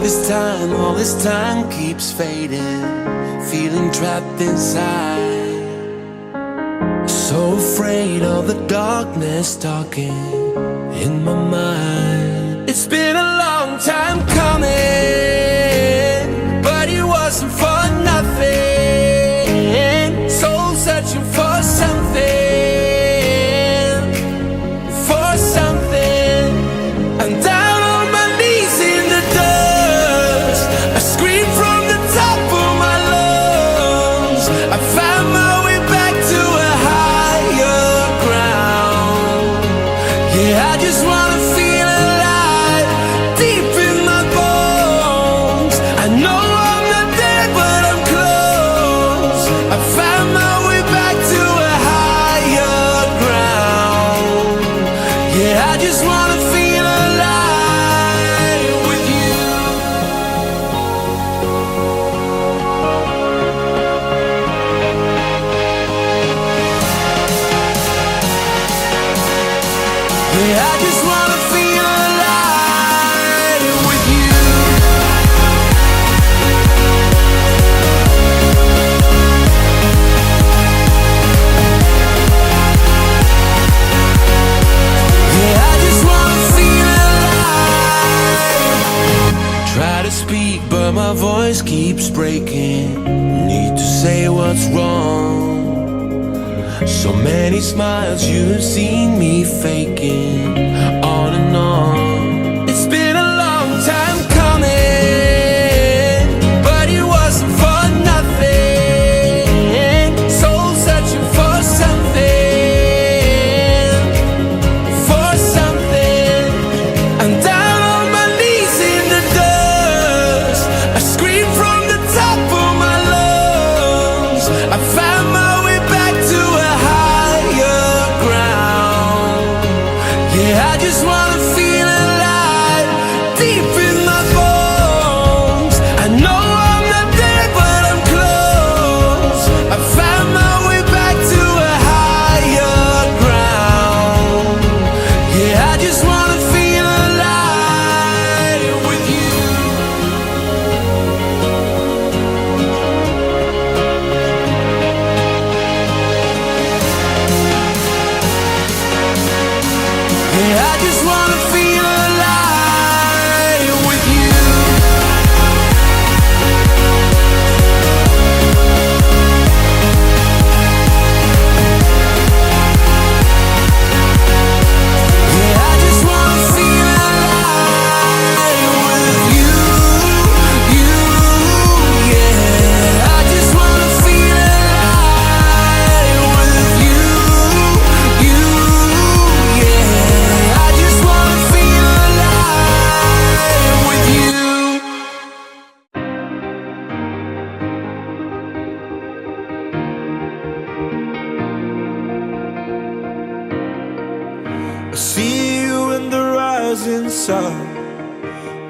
all this time keeps fading, feeling trapped inside. So afraid of the darkness talking in my mind. It's been a long time coming, but it wasn't for nothing. Soul searching for something, for something. And down on my knees in the dust, I scream from the top of my lungs. I found my way back to a higher ground. Yeah, I just wanna feel alive, deep in my bones. I know I'm not there, but I'm close. I found my way back to a higher ground. Yeah, I just wanna feel alive with you. Yeah, I just wanna feel alive with you. Yeah, I just wanna feel alive. Try to speak, but my voice keeps breaking. Need to say what's wrong. So many smiles you've seen me faking, on and on. It's been a long time coming, but it wasn't for nothing. Soul searching for something, for something. And down on my knees in the dust, I scream from the top of my lungs. I found my way back to a higher ground. Yeah, I just wanna feel alive, deep in my bones. I know I'm not there, but I'm close. I found my way back to a higher ground. Yeah, I just wanna feel alive with you. Yeah, I just wanna feel alive with you. Yeah, I just wanna feel alive with you, you. Yeah, I just wanna feel alive with you, you. Yeah, I just wanna feel alive with you. I see you in the rising sun.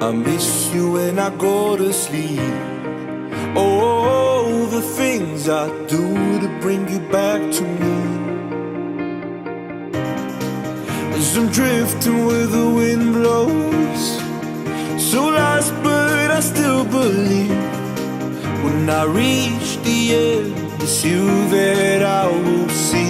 I miss you when I go to sleep. Oh, the things I do to bring you back to me. As I'm drifting where the wind blows, so lost but I still believe. When I reach the end, it's you that I will see.